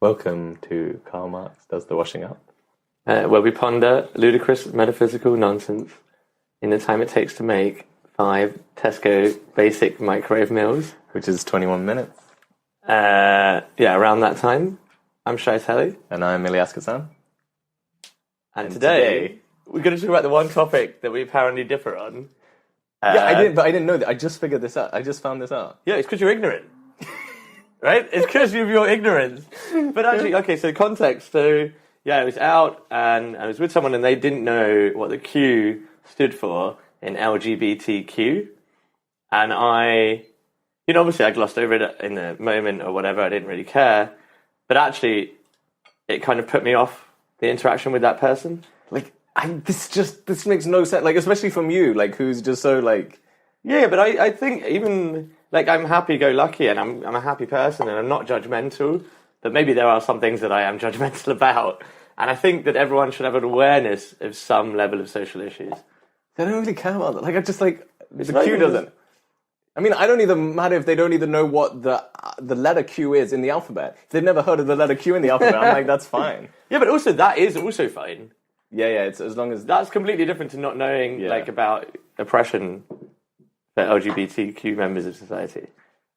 Welcome to Karl Marx Does the Washing Up. Where we ponder ludicrous metaphysical nonsense in the time it takes to make 5 Tesco basic microwave meals. Which is 21 minutes. Around that time. I'm Shy Telly. And I'm Ilyas and Shy. And today, we're going to talk about the one topic that we apparently differ on. I didn't know that. I just figured this out. I just found this out. Yeah, it's because you're ignorant. Right? It's because of your ignorance. But actually, okay, so context. So, I was out and I was with someone and they didn't know what the Q stood for in LGBTQ. And obviously I glossed over it in the moment or whatever. I didn't really care. But actually, it kind of put me off the interaction with that person. This makes no sense. Like, especially from you, like, who's just so, like... Yeah, but I think even, like, I'm happy-go-lucky and I'm a happy person and I'm not judgmental, but maybe there are some things that I am judgmental about. And I think that everyone should have an awareness of some level of social issues. They don't really care about that. Like, I just, like, the Q doesn't. I mean, I don't even matter if they don't even know what the letter Q is in the alphabet. If they've never heard of the letter Q in the alphabet, I'm like, that's fine. Yeah, but also that is also fine. Yeah, it's as long as... That's completely different to not knowing, about oppression for LGBTQ members of society.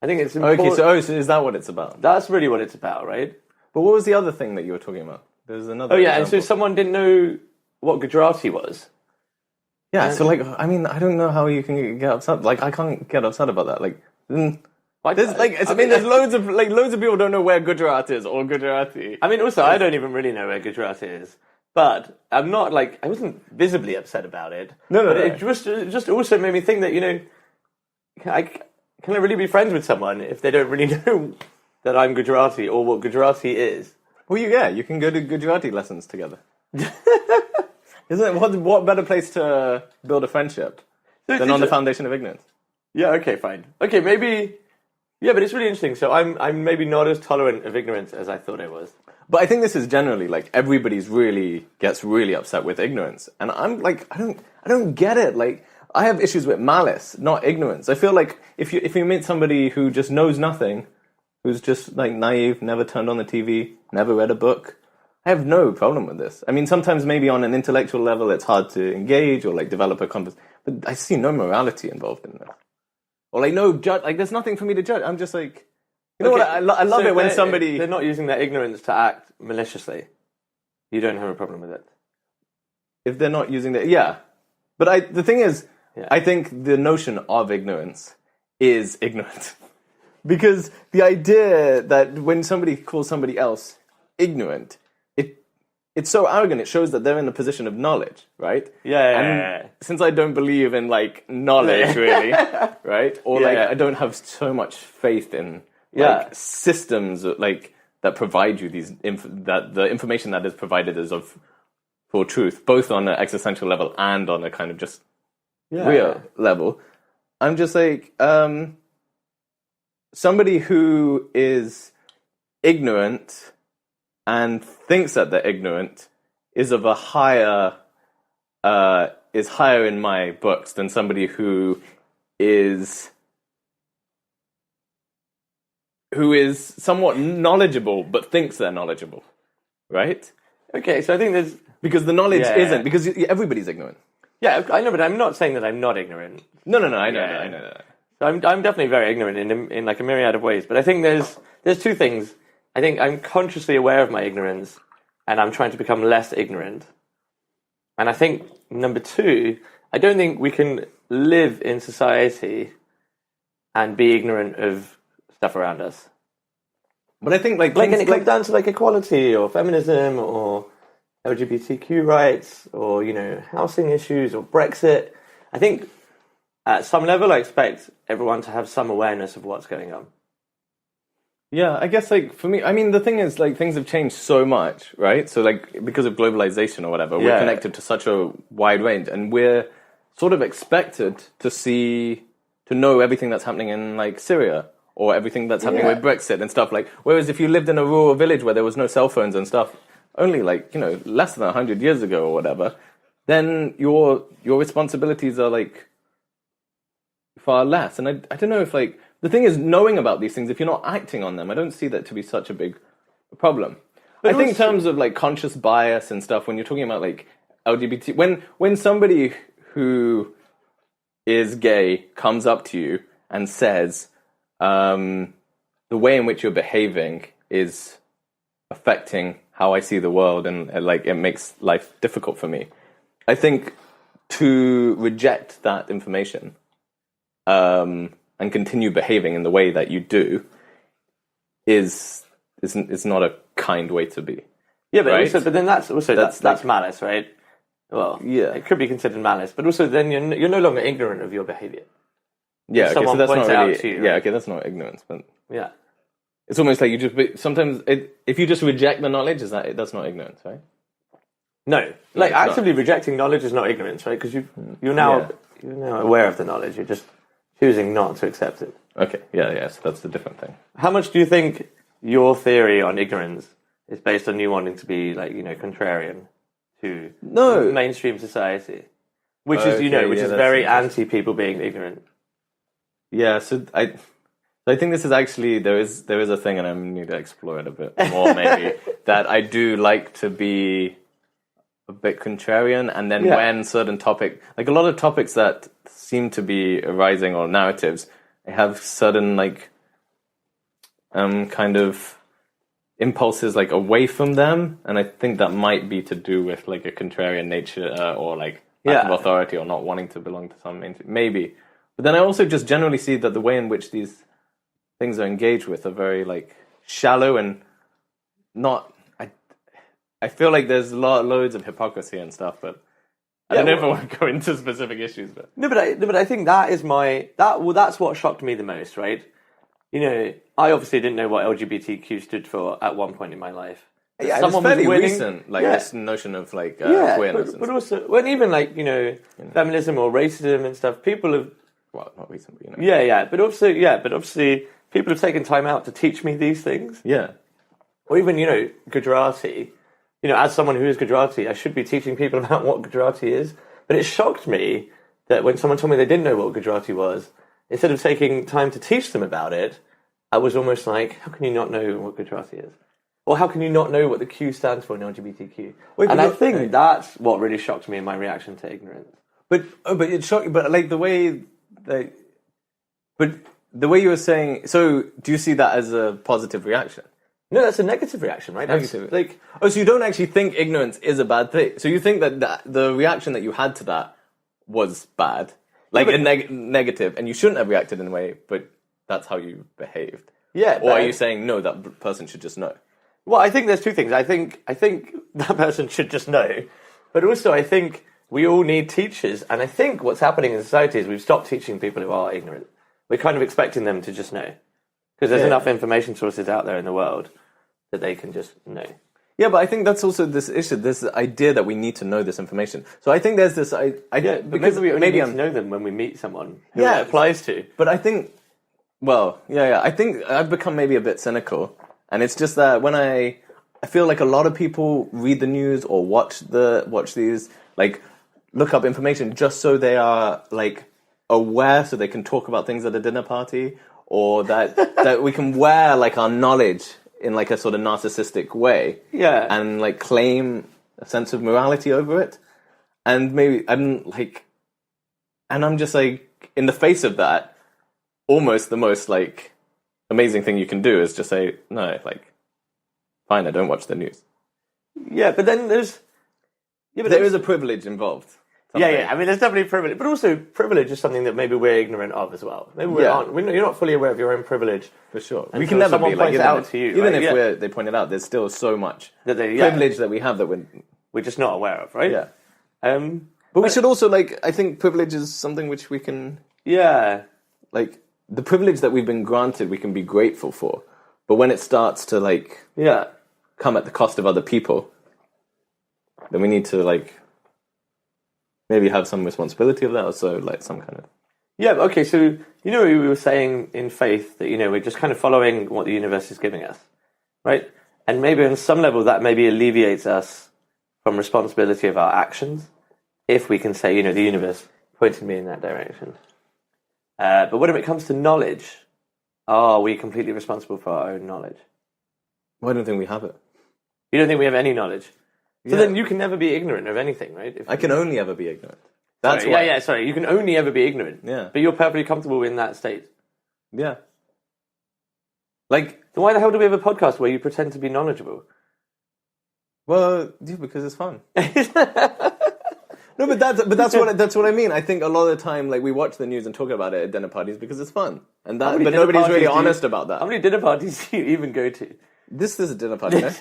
I think it's important. Okay, so is that what it's about? That's really what it's about, right? But what was the other thing that you were talking about? There's another example. And so someone didn't know what Gujarati was. Yeah, so, like, I mean, I don't know how you can get upset. Like, I can't get upset about that. Like, there's loads of people don't know where Gujarat is or Gujarati. I mean, also, I don't even really know where Gujarati is. But I'm not, I wasn't visibly upset about it. No. It just also made me think that, can I really be friends with someone if they don't really know that I'm Gujarati or what Gujarati is? Well, you can go to Gujarati lessons together. Isn't it? What better place to build a friendship than on the foundation of ignorance? Yeah, okay, fine. Okay, maybe... Yeah, but it's really interesting. So I'm maybe not as tolerant of ignorance as I thought I was. But I think this is generally, like, everybody's gets really upset with ignorance. And I'm like, I don't get it. Like, I have issues with malice, not ignorance. I feel like if you meet somebody who just knows nothing, who's just, like, naive, never turned on the TV, never read a book, I have no problem with this. I mean, sometimes maybe on an intellectual level it's hard to engage or, like, develop a conversation, but I see no morality involved in this. Or, like, no judge, like, there's nothing for me to judge. I'm just like, you know what, I love it when somebody... They're not using their ignorance to act maliciously. You don't have a problem with it. If they're not using that, yeah. But the thing is, I think the notion of ignorance is ignorant. Because the idea that when somebody calls somebody else ignorant, it's so arrogant, it shows that they're in a position of knowledge, right? Yeah. Since I don't believe in, like, knowledge, really, right? Or, I don't have so much faith in, like, systems, like, that provide you that the information that is provided is for truth, both on an existential level and on a kind of just real level. I'm just like, somebody who is ignorant and thinks that they're ignorant is of a higher in my books than somebody who is somewhat knowledgeable but thinks they're knowledgeable, right? Okay, so I think there's... Because the knowledge isn't, because everybody's ignorant. Yeah, I know, but I'm not saying that I'm not ignorant. No, I know that. So I'm definitely very ignorant in like a myriad of ways, but I think there's two things. I think I'm consciously aware of my ignorance, and I'm trying to become less ignorant. And I think, number two, I don't think we can live in society and be ignorant of stuff around us. But I think, when it comes down to, like, equality or feminism or LGBTQ rights or, housing issues or Brexit, I think at some level I expect everyone to have some awareness of what's going on. Yeah, I guess, like, for me, I mean, the thing is, like, things have changed so much, right? So, like, because of globalization or whatever, we're connected to such a wide range, and we're sort of expected to know everything that's happening in, like, Syria, or everything that's happening with Brexit and stuff, like, whereas if you lived in a rural village where there was no cell phones and stuff, only, like, less than 100 years ago or whatever, then your responsibilities are, like, far less. And I don't know if, like, the thing is, knowing about these things, if you're not acting on them, I don't see that to be such a big a problem. But I think in also- terms of like conscious bias and stuff, when you're talking about like LGBT, when somebody who is gay comes up to you and says, the way in which you're behaving is affecting how I see the world, and like it makes life difficult for me. I think to reject that information and continue behaving in the way that you do is not a kind way to be. Yeah, but right? also, but then that's also that's malice, right? Well, Yeah. it could be considered malice, but also then you're no longer ignorant of your behavior. Yeah, okay, so someone that's points not it out really. to you, Yeah, right? okay, that's not ignorance, but Yeah. it's almost like you just sometimes if you just reject the knowledge, that's not ignorance, right? No, like it's not. actively rejecting knowledge is not ignorance, right? Because you're now aware of the knowledge. You're just choosing not to accept it. Okay, yeah, so that's a different thing. How much do you think your theory on ignorance is based on you wanting to be like contrarian to No. mainstream society, which is Okay, which yeah, is that's very interesting. anti people being ignorant. Yeah, so I think this is actually there is a thing, and I need to explore it a bit more maybe that I do like to be a bit contrarian, and then when certain topic, like a lot of topics that seem to be arising or narratives, they have certain like kind of impulses like away from them, and I think that might be to do with like a contrarian nature or like lack of authority or not wanting to belong to some mainstream, maybe. But then I also just generally see that the way in which these things are engaged with are very like shallow and not. I feel like there's loads of hypocrisy and stuff, but I don't know if I want to go into specific issues. But But I think that is that's what shocked me the most, right? I obviously didn't know what LGBTQ stood for at one point in my life. yeah, Someone it's fairly was winning. recent, like Yeah. this notion of like queerness. but also when even like feminism or racism and stuff, people have Well, not recent, but but obviously people have taken time out to teach me these things. yeah. Or even Gujarati. As someone who is Gujarati, I should be teaching people about what Gujarati is. But it shocked me that when someone told me they didn't know what Gujarati was, instead of taking time to teach them about it, I was almost like, how can you not know what Gujarati is? Or how can you not know what the Q stands for in LGBTQ? And I think that's what really shocked me in my reaction to ignorance. But it's shocking. But like the way you were saying. So do you see that as a positive reaction? No, that's a negative reaction, right? Negative. Like, so you don't actually think ignorance is a bad thing. So you think that the reaction that you had to that was bad, like a negative, and you shouldn't have reacted in a way, but that's how you behaved. yeah. Or are you saying no? That person should just know. Well, I think there's two things. I think that person should just know, but also I think we all need teachers. And I think what's happening in society is we've stopped teaching people who are ignorant. We're kind of expecting them to just know because there's enough information sources out there in the world that they can just know. Yeah, but I think that's also this issue, this idea that we need to know this information. So I think there's this. Because we only need to know them when we meet someone who it applies to. But I think, I think I've become maybe a bit cynical, and it's just that when I feel like a lot of people read the news or watch these, like look up information just so they are like aware, so they can talk about things at a dinner party, or that we can wear like our knowledge in like a sort of narcissistic way, and like claim a sense of morality over it, and maybe I'm just like in the face of that, almost the most like amazing thing you can do is just say no, like fine, I don't watch the news. Yeah, but then there is a privilege involved. Yeah. I mean, there's definitely privilege, but also privilege is something that maybe we're ignorant of as well. Maybe you're not fully aware of your own privilege, for sure. And We can never someone be like points it out to you, even right? if they point it out. There's still so much that privilege that we have that we're just not aware of, right? Yeah. But we should also I think privilege is something which we can like the privilege that we've been granted. We can be grateful for, but when it starts to come at the cost of other people, then we need to maybe have some responsibility of that, or so some kind of. Yeah. Okay. So we were saying in faith that we're just kind of following what the universe is giving us, right? And maybe on some level that maybe alleviates us from responsibility of our actions, if we can say the universe pointed me in that direction. But when it comes to knowledge, are we completely responsible for our own knowledge? Well, I don't think we have it. You don't think we have any knowledge? So Yeah. then you can never be ignorant of anything, right? I can only ever be ignorant. That's sorry, why. yeah, sorry. You can only ever be ignorant. Yeah. But you're perfectly comfortable in that state. Yeah. Like, Then why the hell do we have a podcast where you pretend to be knowledgeable? well, yeah, because it's fun. No, but that's what I mean. I think a lot of the time, like, we watch the news and talk about it at dinner parties because it's fun, and How that. many But dinner nobody's parties really do you- honest about that. How many dinner parties do you even go to? This is a dinner party. No?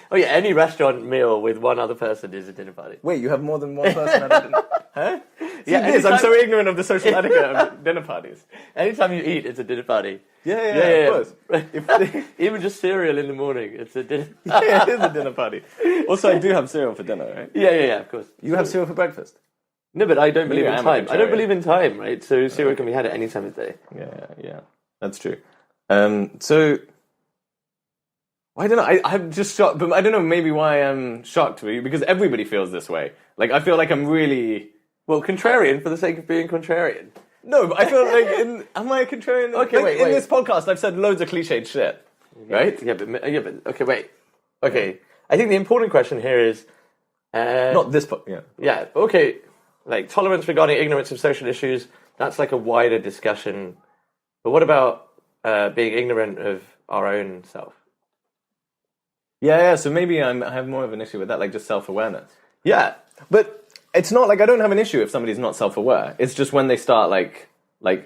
Oh yeah, any restaurant meal with one other person is a dinner party. Wait, you have more than one person at a dinner? Huh? Yeah, See this, I'm anytime- so ignorant of the social etiquette of dinner parties. Anytime you eat, it's a dinner party. Yeah, of course. Even just cereal in the morning, it's a dinner. Yeah, it is a dinner party. Also, I do have cereal for dinner, right? Yeah, of course. You have cereal for breakfast? No, but I don't believe Maybe in I am a time. I don't contrarian. believe in time, right? So cereal can be had at any time of day. Yeah. That's true. So, I don't know. I'm just shocked, but I don't know maybe why I'm shocked because everybody feels this way. Like, I feel like I'm really... Well, contrarian for the sake of being contrarian. No, but I feel like... am I a contrarian? Okay, Like, wait. In this podcast, I've said loads of cliched shit, right? Yeah, but okay, wait. Okay, I think the important question here is... Not this podcast, Yeah, okay, like tolerance regarding ignorance of social issues, that's like a wider discussion. But what about being ignorant of our own self? Yeah, so maybe I have more of an issue with that, like just self-awareness. Yeah, But it's not like I don't have an issue if somebody's not self-aware. It's just when they start like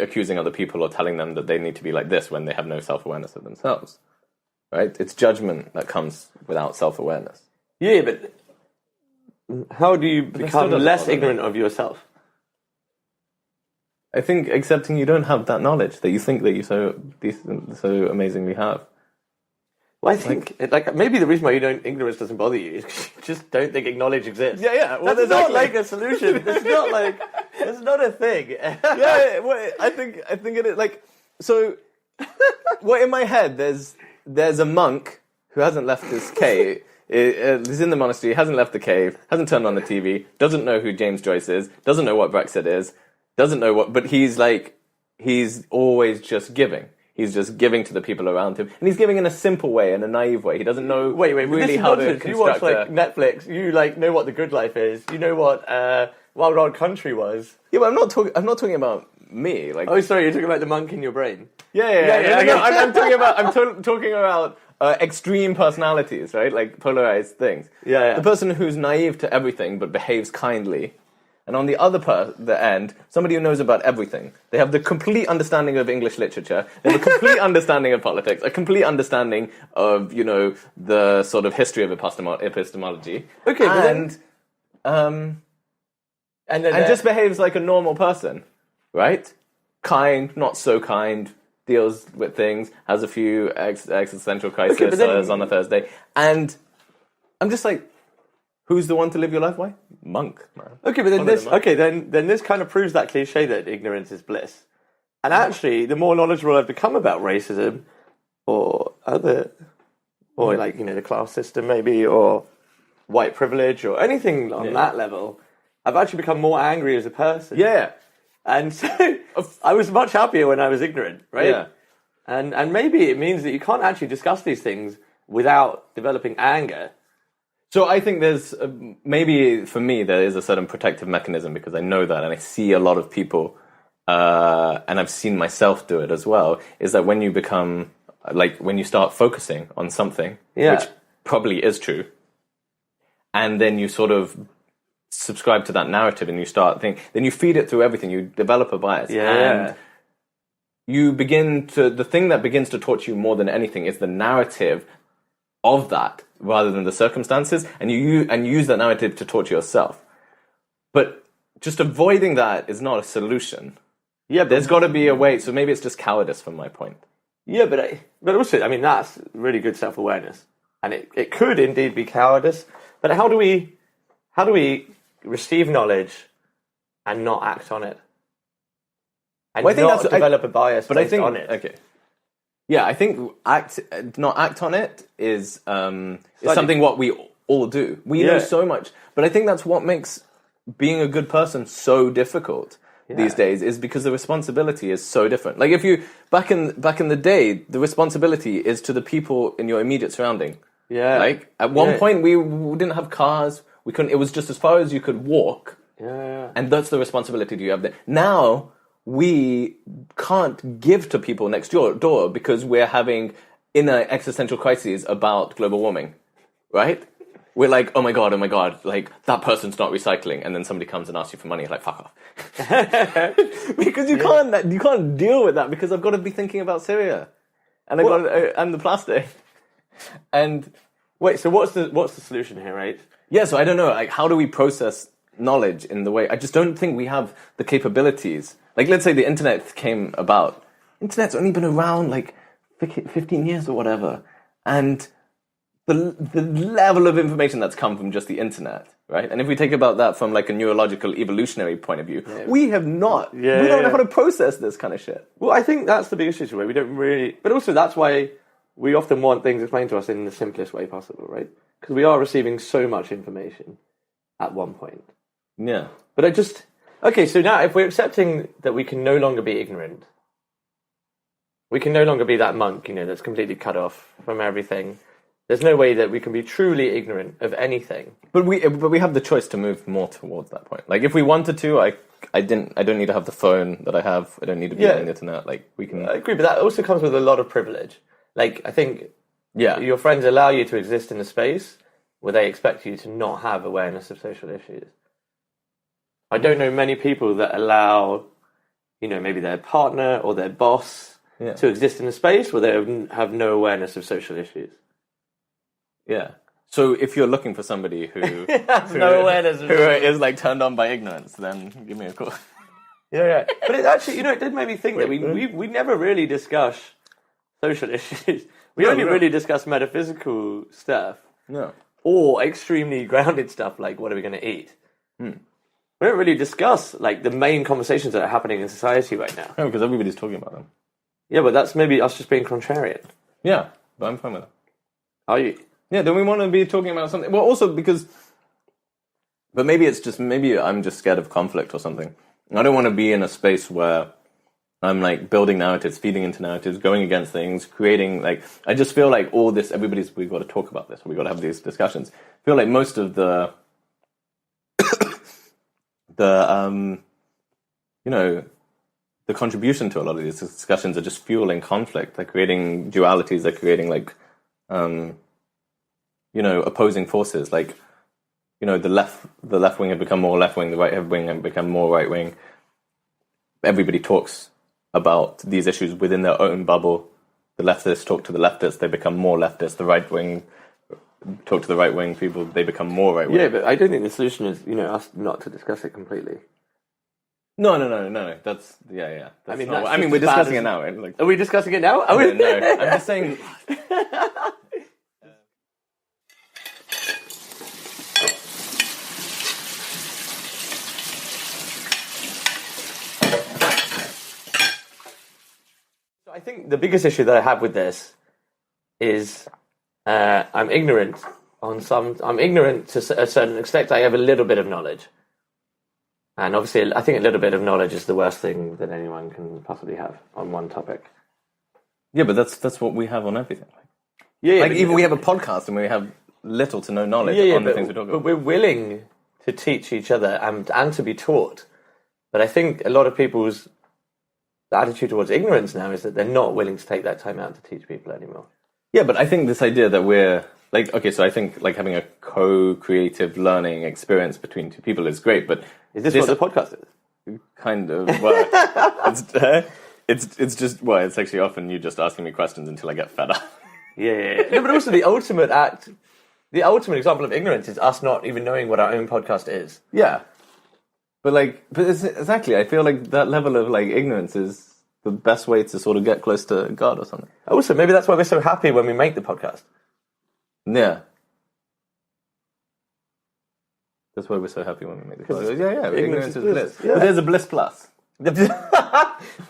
accusing other people or telling them that they need to be like this when they have no self-awareness of themselves. Right? It's judgment that comes without self-awareness. yeah, but how do you still become doesn't less bother me. ignorant of yourself? I think accepting you don't have that knowledge that you think that you so amazingly have. Well, I think maybe the reason why ignorance doesn't bother you is 'cause you just don't think knowledge exists. Yeah. Well, That's not like a solution. It's not a thing. yeah. Well, I think it is like so. Well, in my head, there's a monk who hasn't left his cave. He's in the monastery, hasn't left the cave, hasn't turned on the TV, doesn't know who James Joyce is, doesn't know what Brexit is, doesn't know what. But he's always just giving. He's just giving to the people around him, and he's giving in a simple way, in a naive way. He doesn't know really how to construct. You watch Netflix. You know what the good life is. You know what Wild Wild Country was. Yeah, but I'm not talking about me. Like, Oh, sorry, you're talking about the monk in your brain. yeah. No, I'm talking about extreme personalities, right? Like polarized things. Yeah. The person who's naive to everything but behaves kindly. And on the other the end, somebody who knows about everything. They have the complete understanding of English literature. They have a complete understanding of politics, a complete understanding of, the sort of history of epistemology. Okay, but and just behaves like a normal person, right? Kind, not so kind, deals with things, has a few existential crises on a Thursday. And I'm just like, who's the one to live your life? Why? Monk, man. Okay, but then this kind of proves that cliche that ignorance is bliss. And actually, the more knowledgeable I've become about racism, or the class system maybe, or white privilege, or anything on that level, I've actually become more angry as a person. Yeah. And so I was much happier when I was ignorant, right? Yeah. And maybe it means that you can't actually discuss these things without developing anger. So I think there's, maybe for me, there is a certain protective mechanism because I know that and I see a lot of people, and I've seen myself do it as well, is that when you become, when you start focusing on something, which probably is true, and then you sort of subscribe to that narrative and you start thinking, then you feed it through everything, you develop a bias. And you begin to, the thing that begins to torture you more than anything is the narrative of that rather than the circumstances, and you use that narrative to torture yourself. But just avoiding that is not a solution. Yeah, there's got to be a way. So maybe it's just cowardice from my point. Yeah, but also, I mean, that's really good self-awareness, and it could indeed be cowardice. But how do we receive knowledge and not act on it, and not develop a bias based on it? Okay. Yeah, I think not act on it is something what we all do. We know so much, but I think that's what makes being a good person so difficult. these days is because the responsibility is so different. Like if you back in the day, the responsibility is to the people in your immediate surrounding. Yeah. Like at one point we didn't have cars. We couldn't. It was just as far as you could walk. Yeah. And that's the responsibility you have there. Now we can't give to people next door because we're having inner existential crises about global warming, right? We're like, oh my god, like that person's not recycling, and then somebody comes and asks you for money, like fuck off, because you can't deal with that because I've got to be thinking about Syria, and and the plastic, and wait. So what's the solution here, right? Yeah, so I don't know, like how do we process knowledge in the way? I just don't think we have the capabilities. Like, let's say the internet came about. Internet's only been around like 15 years or whatever, and the level of information that's come from just the internet, right? And if we take about that from like a neurological evolutionary point of view, we have not. We don't know how to process this kind of shit. Well, I think that's the biggest issue, where we don't really. But also, that's why we often want things explained to us in the simplest way possible, right? Because we are receiving so much information at one point. Yeah. But okay, so now if we're accepting that we can no longer be ignorant, we can no longer be that monk, that's completely cut off from everything. There's no way that we can be truly ignorant of anything. But we have the choice to move more towards that point. Like if we wanted to, I don't need to have the phone that I have. I don't need to be on the internet. Like we can. I agree, but that also comes with a lot of privilege. Like I think, your friends allow you to exist in a space where they expect you to not have awareness of social issues. I don't know many people that allow, maybe their partner or their boss to exist in a space where they have no awareness of social issues. Yeah. So if you're looking for somebody who no awareness who is like turned on by ignorance, then give me a call. Yeah. But it actually, it did make me think that we never really discuss social issues. We only really discuss metaphysical stuff. No. Or extremely grounded stuff like what are we going to eat. We don't really discuss like the main conversations that are happening in society right now. No, because everybody's talking about them. Yeah, but that's maybe us just being contrarian. Yeah, but I'm fine with that. Are you? Yeah, don't we want to be talking about something? Well, also because... But maybe I'm just scared of conflict or something. I don't want to be in a space where I'm like building narratives, feeding into narratives, going against things, creating like... I just feel like all this, we've got to talk about this, we've got to have these discussions. I feel like most of the contribution to a lot of these discussions are just fueling conflict. They're creating dualities, they're creating like... opposing forces, like, the left wing have become more left wing, the right wing have become more right wing. Everybody talks about these issues within their own bubble. The leftists talk to the leftists, they become more leftist. The right wing talk to the right wing people, they become more right wing. Yeah, but I don't think the solution is, us not to discuss it completely. No. That's That's we're discussing it now, right? Like, are we discussing it now? Are we? No. I'm just saying. I think the biggest issue that I have with this is I'm ignorant I'm ignorant to a certain extent. I have a little bit of knowledge. And obviously, I think a little bit of knowledge is the worst thing that anyone can possibly have on one topic. Yeah, but that's what we have on everything. Yeah, like even we have a podcast and we have little to no knowledge on the things we talk about. But we're willing to teach each other and to be taught. But I think a lot of people's attitude towards ignorance now is that they're not willing to take that time out to teach people anymore. Yeah, but I think this idea that we're like, okay, so I think like having a co-creative learning experience between two people is great, but is this what the podcast is? Kind of. Well, it's just, well, it's actually often you just asking me questions until I get fed up. Yeah. No, but also the ultimate example of ignorance is us not even knowing what our own podcast is. Yeah. But it's, exactly, I feel like that level of like ignorance is the best way to sort of get close to God or something. Also, maybe that's why we're so happy when we make the podcast. Yeah. That's why we're so happy when we make the podcast. Yeah. Ignorance is bliss. Yeah. But there's a bliss plus.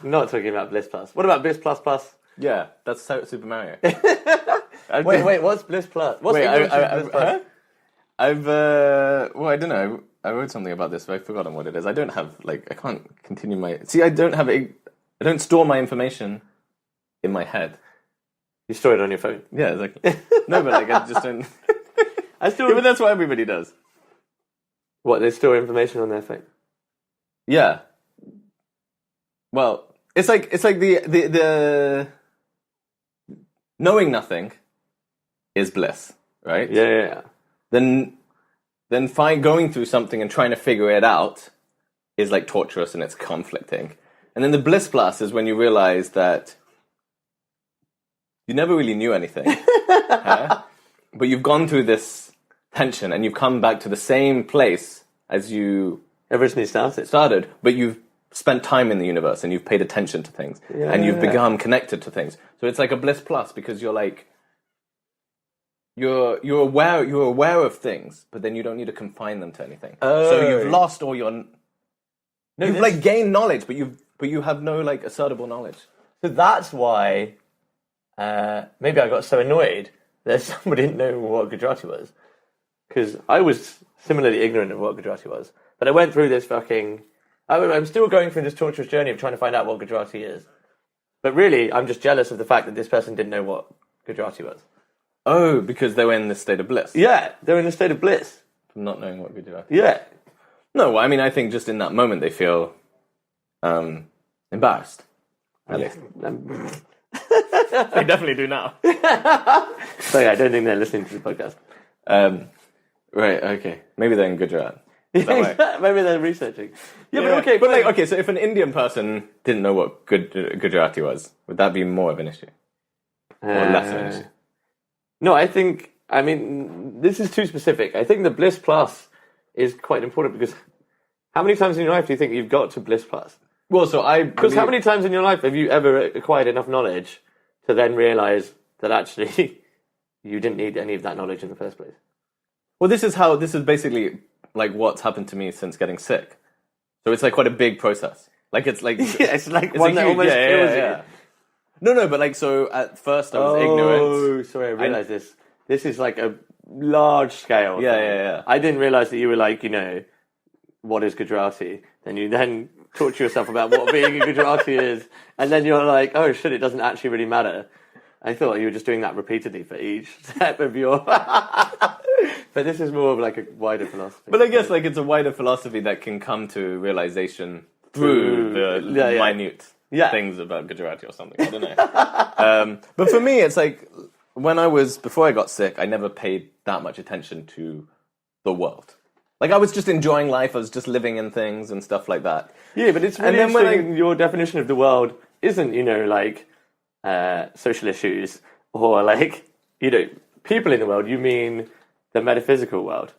Not talking about bliss plus. What about bliss plus plus? Yeah, that's Super Mario. Wait, what's bliss plus? What's bliss plus? Well, I don't know. I wrote something about this, but I've forgotten what it is. I don't have, like, I can't continue my... See, I don't store my information in my head. You store it on your phone. Yeah, exactly. No, but, like, I just don't... I still... Yeah, but that's what everybody does. What, they store information on their phone? Yeah. Well, it's like the knowing nothing is bliss, right? Yeah. Then going through something and trying to figure it out is like torturous and it's conflicting. And then the bliss plus is when you realize that you never really knew anything, but you've gone through this tension and you've come back to the same place as you originally started, but you've spent time in the universe and you've paid attention to things and you've become connected to things. So it's like a bliss plus because you're like you're aware of things, but then you don't need to confine them to anything. So you've lost all your you've like gained knowledge, but you have no like assertable knowledge. So that's why maybe I got so annoyed that somebody didn't know what Gujarati was, because I was similarly ignorant of what Gujarati was. But I went through this I'm still going through this torturous journey of trying to find out what Gujarati is. But really, I'm just jealous of the fact that this person didn't know what Gujarati was. Oh, because they were in this state of bliss. Yeah, they're in a state of bliss. From not knowing what Gujarati is. Yeah. No, I mean, I think just in that moment they feel embarrassed. At least. They definitely do now. So yeah, I don't think they're listening to the podcast. Right, okay. Maybe they're in Gujarat. Is that right? Maybe they're researching. Yeah, but okay. But like, okay, so if an Indian person didn't know what Gujarati was, would that be more of an issue? Or less of an issue? No, I mean, this is too specific. I think the Bliss Plus is quite important because how many times in your life do you think you've got to Bliss Plus? Well, so Because how many times in your life have you ever acquired enough knowledge to then realise that actually you didn't need any of that knowledge in the first place? Well, this is basically like what's happened to me since getting sick. So it's like quite a big process. Like it's like it's like one that almost kills you. No, but like so at first I was ignorant. Oh, sorry, I realised this. This is like a large scale. Yeah. I didn't realise that you were like, what is Gujarati? Then you torture yourself about what being a Gujarati is, and then you're like, oh shit, it doesn't actually really matter. I thought you were just doing that repeatedly for each step of your... But this is more of like a wider philosophy. But I guess like it's a wider philosophy that can come to realization through the minute things about Gujarati or something. I don't know. But for me, it's like before I got sick, I never paid that much attention to the world. Like I was just enjoying life. I was just living in things and stuff like that. Yeah, but it's really interesting your definition of the world isn't, like social issues or like, people in the world. You mean the metaphysical world.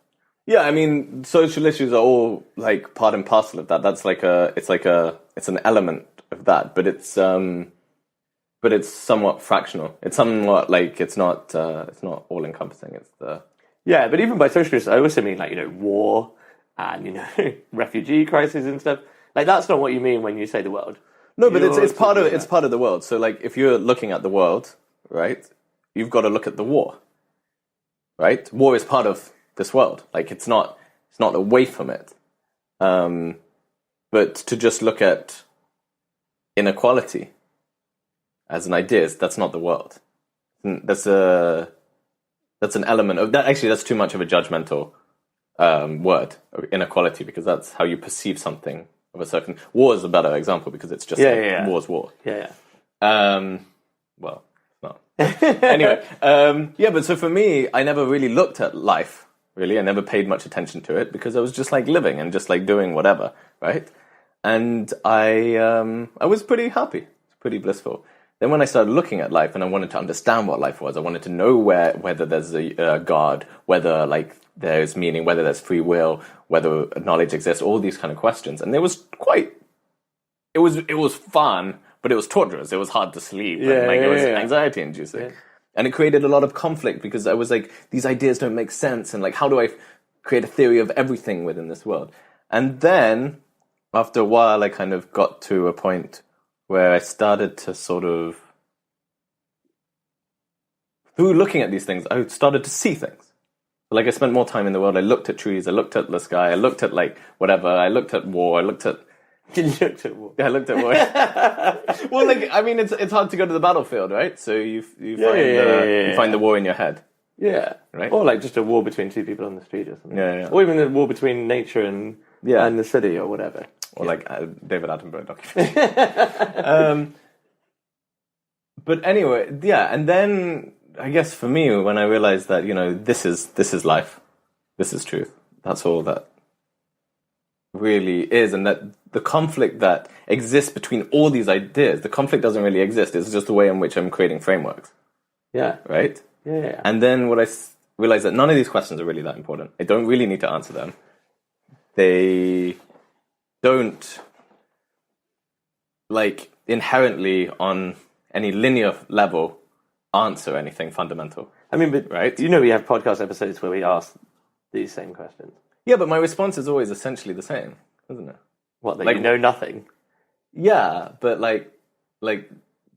Yeah, I mean, social issues are all like part and parcel of that. That's it's an element of that, but it's somewhat fractional. It's somewhat like it's not all encompassing. Yeah, but even by social issues, I also mean like war and refugee crisis and stuff. Like that's not what you mean when you say the world. No, but it's part of the world. So like if you're looking at the world, right, you've got to look at the war. Right? War is part of this world. Like it's not away from it. But to just look at inequality as an idea, that's not the world. That's an element of that. Actually, that's too much of a judgmental word, inequality, because that's how you perceive something of a certain. War is a better example because it's just war's war. Yeah. Well. Anyway, but so for me, I never really looked at life, really. I never paid much attention to it because I was just like living and just like doing whatever, right? And I was pretty happy, pretty blissful. Then when I started looking at life and I wanted to understand what life was, I wanted to know whether there's a God, whether like there's meaning, whether there's free will, whether knowledge exists, all these kind of questions. And it was fun. But it was torturous. It was hard to sleep. It was anxiety-inducing. Yeah. And it created a lot of conflict because I was like, these ideas don't make sense. And like, how do I create a theory of everything within this world? And then, after a while, I kind of got to a point where I started to sort of... Through looking at these things, I started to see things. Like I spent more time in the world. I looked at trees. I looked at the sky. I looked at like whatever. I looked at war. I looked at. You looked at war. Yeah, I looked at war. Well, like I mean, it's hard to go to the battlefield, right? So you find the war in your head. Yeah. Right. Or like just a war between two people on the street or something. Yeah. Or even a war between nature and the city or whatever. Or like David Attenborough documentary. But anyway, yeah, and then I guess for me, when I realized that this is life, this is truth. That's all that really is, and that the conflict that exists between all these ideas, the conflict doesn't really exist. It's just the way in which I'm creating frameworks. Yeah. Right. Yeah. And then what I realized that none of these questions are really that important. I don't really need to answer them. They don't like inherently on any linear level answer anything fundamental. I mean, but right? We have podcast episodes where we ask these same questions. Yeah, but my response is always essentially the same, isn't it? What, that you know nothing? Yeah, but like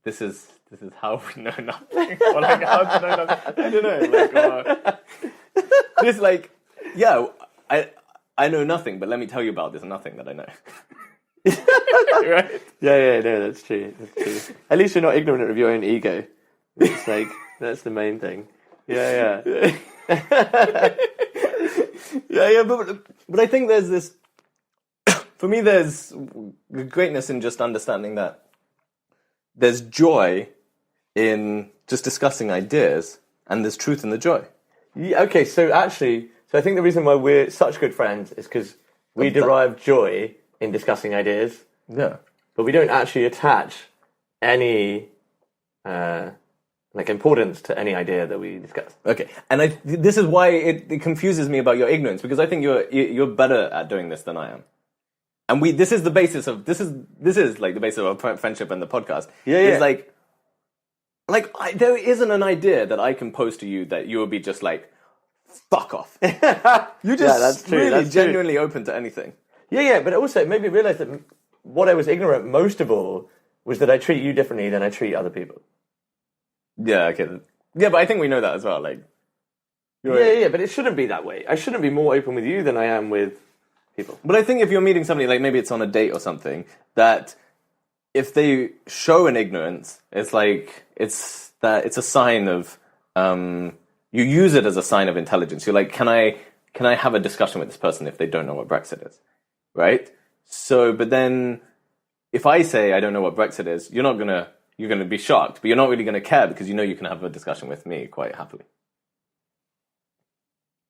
this is how we know nothing. Or like how to know nothing. I don't know. Just like, yeah, I know nothing, but let me tell you about this nothing that I know. Right? Yeah, no, that's true. At least you're not ignorant of your own ego. It's like, that's the main thing. Yeah. Yeah, but I think there's this, for me there's greatness in just understanding that there's joy in just discussing ideas, and there's truth in the joy. Yeah, okay, so I think the reason why we're such good friends is because we derive joy in discussing ideas. Yeah. But we don't actually attach any importance to any idea that we discuss. Okay, and this is why it confuses me about your ignorance, because I think you're better at doing this than I am. And this is the basis of this is like the basis of our friendship and the podcast. Yeah. It's there isn't an idea that I can pose to you that you will be just like, fuck off. You're just that's true. really That's genuinely open to anything. Yeah, but also it made me realize that what I was ignorant most of all was that I treat you differently than I treat other people. Yeah, okay. Yeah, but I think we know that as well. Like, yeah, but it shouldn't be that way. I shouldn't be more open with you than I am with people. But I think if you're meeting somebody, like maybe it's on a date or something, that if they show an ignorance, it's like it's a sign of you use it as a sign of intelligence. You're like, can I have a discussion with this person if they don't know what Brexit is, right? So, but then if I say I don't know what Brexit is, you're going to be shocked, but you're not really going to care because you can have a discussion with me quite happily.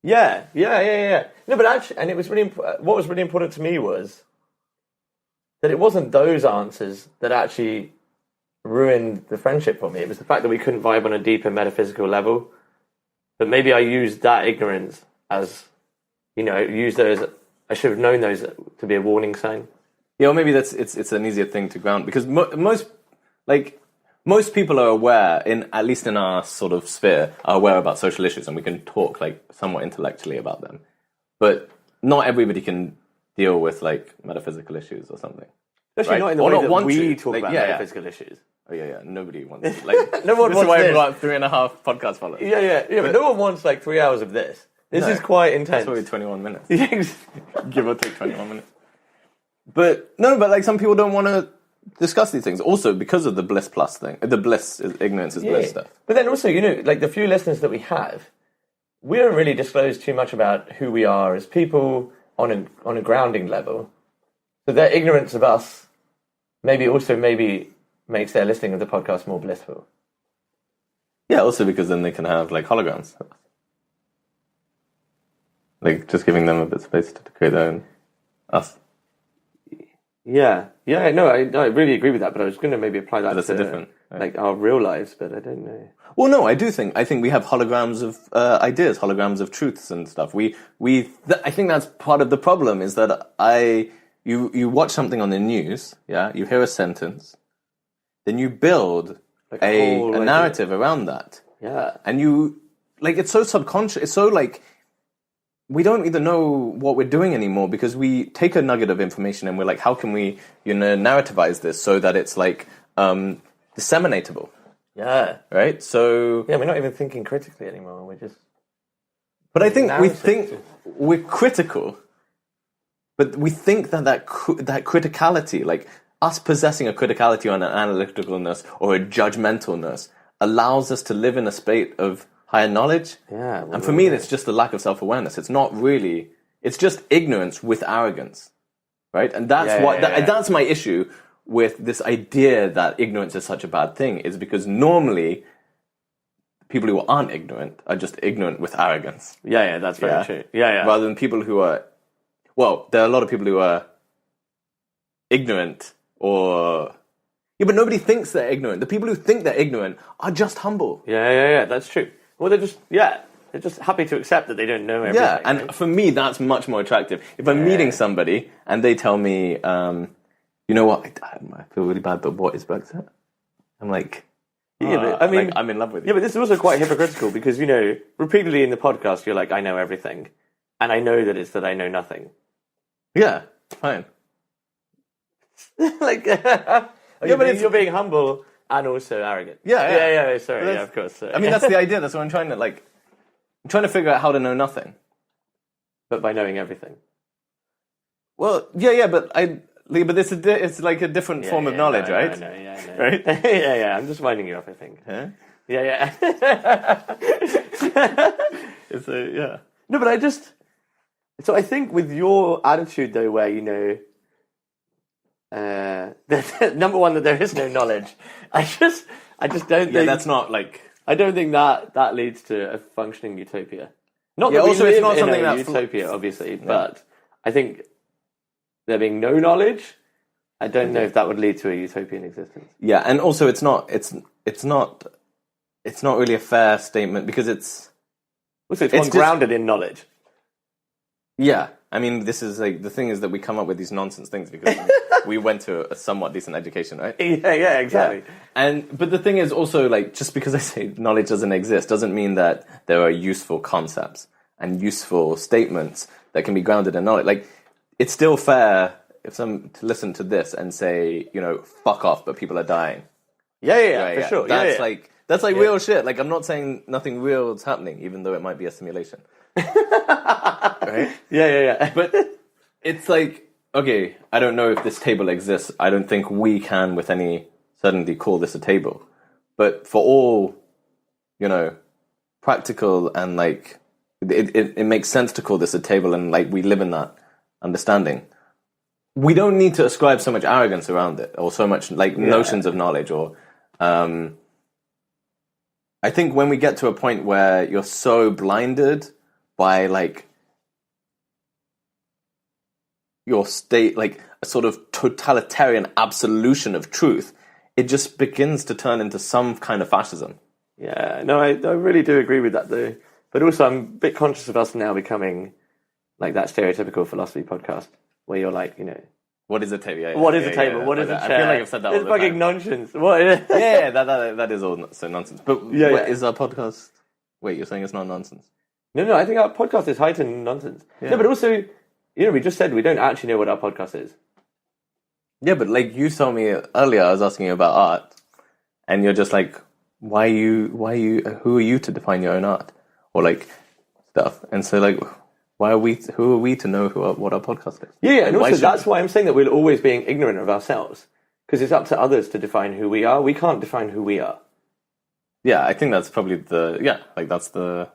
Yeah. No, but actually, and it was really what was really important to me was that it wasn't those answers that actually ruined the friendship for me. It was the fact that we couldn't vibe on a deeper metaphysical level. But maybe I used that ignorance as, used those. I should have known those to be a warning sign. Yeah, or maybe it's an easier thing to ground because most people are aware, at least in our sort of sphere, are aware about social issues, and we can talk like somewhat intellectually about them. But not everybody can deal with like metaphysical issues or something. Especially not in the way that we talk about metaphysical issues. Oh yeah. Nobody wants like no one this wants is why this. I've got 3.5 podcast followers. Yeah. But no one wants like 3 hours of this. This is quite intense. It's probably 21 minutes. Give or take 21 minutes. But like some people don't want to discuss these things. Also because of the bliss plus thing. The bliss is ignorance is bliss stuff. But then also, like the few listeners that we have, we don't really disclose too much about who we are as people on a grounding level. So their ignorance of us maybe makes their listening of the podcast more blissful. Yeah, also because then they can have like holograms. Like just giving them a bit of space to create their own us. Yeah, no, I really agree with that, but I was going to maybe apply that to different, right? Like our real lives, but I don't know. Well, no, I think we have holograms of ideas, holograms of truths and stuff. I think that's part of the problem is that you watch something on the news, yeah, you hear a sentence, then you build like a narrative around that. Yeah. And it's so subconscious, it's so like, we don't even know what we're doing anymore because we take a nugget of information and we're like, how can we, narrativize this so that it's like disseminatable? Yeah. Right? So... Yeah, we're not even thinking critically anymore. We're just But I think Now we it's think we're critical, but we think that criticality, like us possessing a criticality or an analyticalness or a judgmentalness, allows us to live in a state of higher knowledge. Yeah, and for me, it's just a lack of self-awareness. It's not really. It's just ignorance with arrogance, right? And that's that's my issue with this idea that ignorance is such a bad thing. Is because normally people who aren't ignorant are just ignorant with arrogance. Yeah, that's very true. Yeah. Rather than people who are, well, there are a lot of people who are ignorant or, but nobody thinks they're ignorant. The people who think they're ignorant are just humble. Yeah, that's true. Well, they're just happy to accept that they don't know everything. Yeah, and for me, that's much more attractive. If I'm meeting somebody and they tell me, you know what, I feel really bad, but what is Brexit? I'm like, but I mean, I'm in love with you. Yeah, but this is also quite hypocritical because, repeatedly in the podcast, you're like, I know everything. And I know that it's that I know nothing. Yeah, fine. But you're being humble and also arrogant. Yeah. Sorry, of course. I mean, that's the idea. That's what I'm trying to, I'm trying to figure out how to know nothing. But by knowing everything. Well, but it's like a different form of knowledge, right? I know. Right? Yeah. I'm just winding you up, I think. Huh? Yeah. No, but so I think with your attitude though, where number one, that there is no knowledge. I just don't think that's not like. I don't think that leads to a functioning utopia. Not that also, we it's live not in something a that's utopia, obviously, but I think there being no knowledge, I don't know if that would lead to a utopian existence. Yeah, and also it's not really a fair statement because it's grounded in knowledge. Yeah, I mean, this is the thing is that we come up with these nonsense things because we went to a somewhat decent education, right? Yeah, exactly. Yeah. But the thing is also just because I say knowledge doesn't exist doesn't mean that there are useful concepts and useful statements that can be grounded in knowledge. It's still fair to listen to this and say, fuck off, but people are dying. Yeah, for sure. That's real shit. I'm not saying nothing real is happening, even though it might be a simulation. Right? Yeah. But it's okay, I don't know if this table exists. I don't think we can with any certainty call this a table. But for all, practical and it makes sense to call this a table and we live in that understanding. We don't need to ascribe so much arrogance around it or so much notions of knowledge or I think when we get to a point where you're so blinded by your state, a sort of totalitarian absolution of truth, it just begins to turn into some kind of fascism. Yeah, no, I really do agree with that though. But also I'm a bit conscious of us now becoming that stereotypical philosophy podcast where you're what is a table? Yeah, what is a table? What is a chair? I feel like I've said that all the time. It's fucking nonsense. What? Yeah, that is all so nonsense. But is our podcast... Wait, you're saying it's not nonsense? No, I think our podcast is heightened nonsense. Yeah. No, but also, we just said we don't actually know what our podcast is. Yeah, but you told me earlier, I was asking you about art, and you're just who are you to define your own art? Or stuff. And so who are we to know what our podcast is? Yeah, and also that's why I'm saying that we're always being ignorant of ourselves. Because it's up to others to define who we are. We can't define who we are. Yeah, I think that's probably that's the...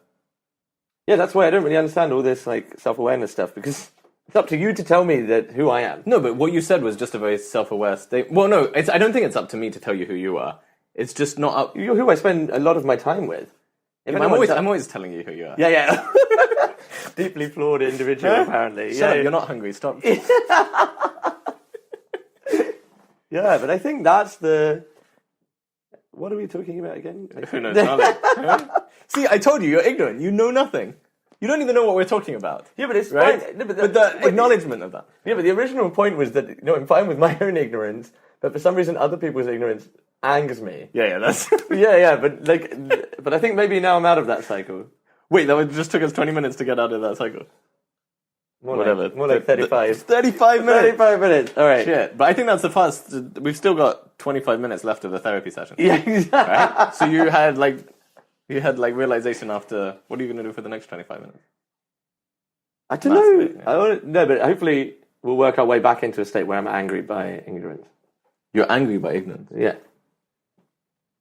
Yeah, that's why I don't really understand all this self-awareness stuff, because it's up to you to tell me that who I am. No, but what you said was just a very self-aware statement. Well, no, I don't think it's up to me to tell you who you are. It's just not up... You're who I spend a lot of my time with. I'm always telling you who you are. Yeah. Deeply flawed individual, apparently. Shut up, you're not hungry, stop. Yeah, but I think that's the... What are we talking about again? Who knows nothing. See, I told you, you're ignorant. You know nothing. You don't even know what we're talking about. Yeah, but it's right? fine. No, but the acknowledgement of that. Yeah, but the original point was that I'm fine with my own ignorance, but for some reason other people's ignorance angers me. Yeah, that's... yeah, but I think maybe now I'm out of that cycle. Wait, that just took us 20 minutes to get out of that cycle. More like 35. 35 minutes. 35 minutes. All right. Shit. But I think that's the first. We've still got 25 minutes left of the therapy session. Yeah, exactly. Right? So you had You had like realization after. What are you going to do for the next 25 minutes? I don't know. No, but hopefully we'll work our way back into a state where I'm angry by ignorance. You're angry by ignorance. Yeah.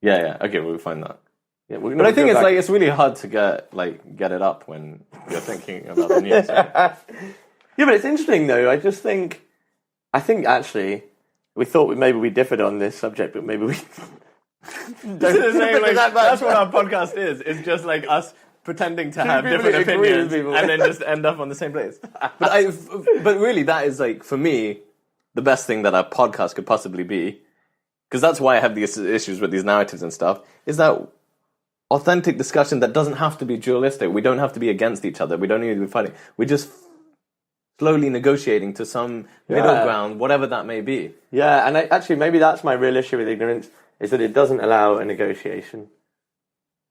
Yeah. Okay, we'll find that. Yeah, but I think it's really hard to get it up when you're thinking about the news. Right? Yeah, but it's interesting though. I think actually we thought maybe we differed on this subject, but maybe we. That's what our podcast is. It's just like us pretending to have different opinions and then just end up on the same place. But really, that is like for me the best thing that our podcast could possibly be, because that's why I have these issues with these narratives and stuff. Is that authentic discussion that doesn't have to be dualistic. We don't have to be against each other. We don't need to be fighting. We're just slowly negotiating to some middle ground, whatever that may be. Yeah, and actually maybe that's my real issue with ignorance, is that it doesn't allow a negotiation.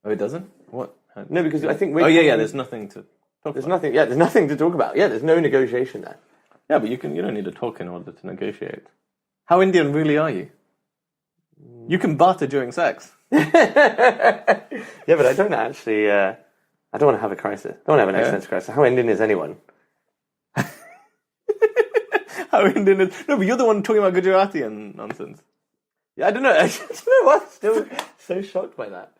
Oh, it doesn't? What? No, because I think there's nothing to talk about. There's nothing to talk about. Yeah, there's no negotiation there. Yeah, but you don't need to talk in order to negotiate. How Indian really are you? You can barter during sex. Yeah, but I don't actually. I don't want to have a crisis. I don't want to have an existential crisis. How Indian is anyone? How Indian is? No, but you're the one talking about Gujarati and nonsense. Yeah, I don't know. I don't know why I'm still so shocked by that.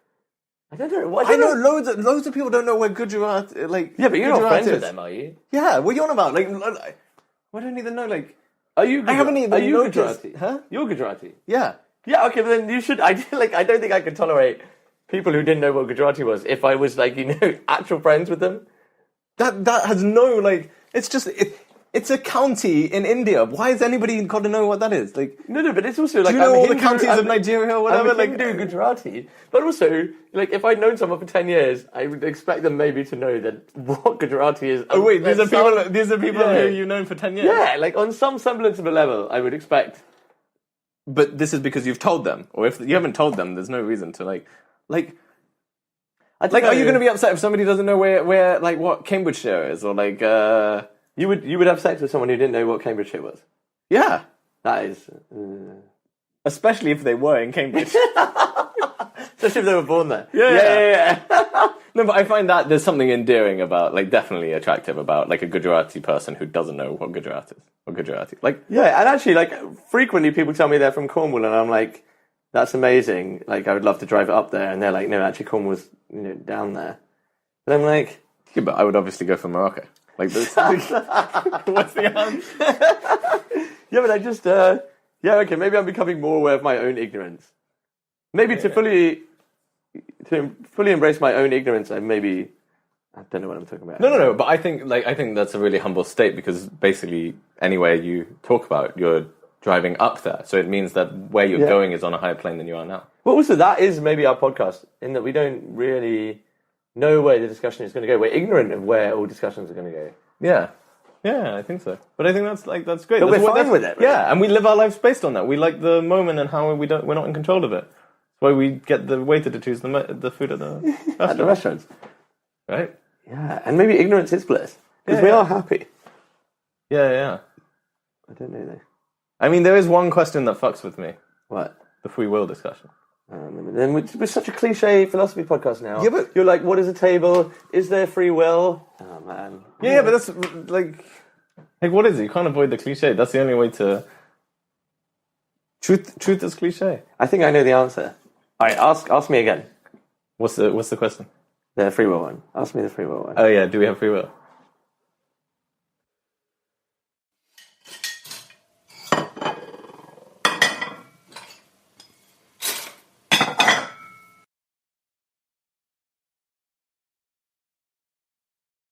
I don't know. I know loads of people don't know where Gujarati Yeah, but you're Gujarati not friends is. with them, are you? Yeah, what are you on about? I don't even know. Are you? I haven't even noticed. Gujarati? Huh? You're Gujarati. Yeah. Yeah. Okay, but then you should. I don't think I could tolerate people who didn't know what Gujarati was if I was actual friends with them. That has no It's just it's a county in India. Why has anybody got to know what that is? No, but it's also do you know all the counties of Nigeria or whatever? I'm Hindu Gujarati, but also if I'd known someone for 10 years, I would expect them maybe to know that what Gujarati is. Oh wait, these are people who you've known for 10 years. Yeah, on some semblance of a level, I would expect. But this is because you've told them, or if you haven't told them, there's no reason to are you going to be upset if somebody doesn't know where what Cambridgeshire is, or You would have sex with someone who didn't know what Cambridgeshire was? Yeah. That is... Especially if they were in Cambridge. Especially if they were born there. Yeah. No, but I find that there's something endearing about, definitely attractive about, a Gujarati person who doesn't know what Gujarat is. Or Gujarati. Yeah, and actually, frequently people tell me they're from Cornwall, and I'm like, that's amazing. I would love to drive it up there. And they're like, no, actually, Cornwall's, down there. But I'm like... Yeah, but I would obviously go for Morocco. What's the answer? Yeah, but I just, okay, maybe I'm becoming more aware of my own ignorance. Maybe to fully embrace my own ignorance, I don't know what I'm talking about. No, but I think that's a really humble state, because basically anywhere you talk about, you're driving up there. So it means that where you're going is on a higher plane than you are now. Well, also that is maybe our podcast, in that we don't really know where the discussion is going to go. We're ignorant of where all discussions are going to go. Yeah, I think so. But I think that's great. But we're fine with it. Right? Yeah, and we live our lives based on that. We like the moment and how we're not in control of it. That's why we get the waiter to choose the food at the restaurants. Right? Yeah, and maybe ignorance is bliss, because we are happy. Yeah. I don't know though. I mean, there is one question that fucks with me. What? The free will discussion. Then we're such a cliche philosophy podcast now. Yeah, but you're like, what is a table? Is there free will? Oh man. Yeah, but that's what is it? You can't avoid the cliche. That's the only way to. Truth is cliche. I think I know the answer. All right, ask me again. What's the question? The free will one. Ask me the free will one. Oh yeah, do we have free will?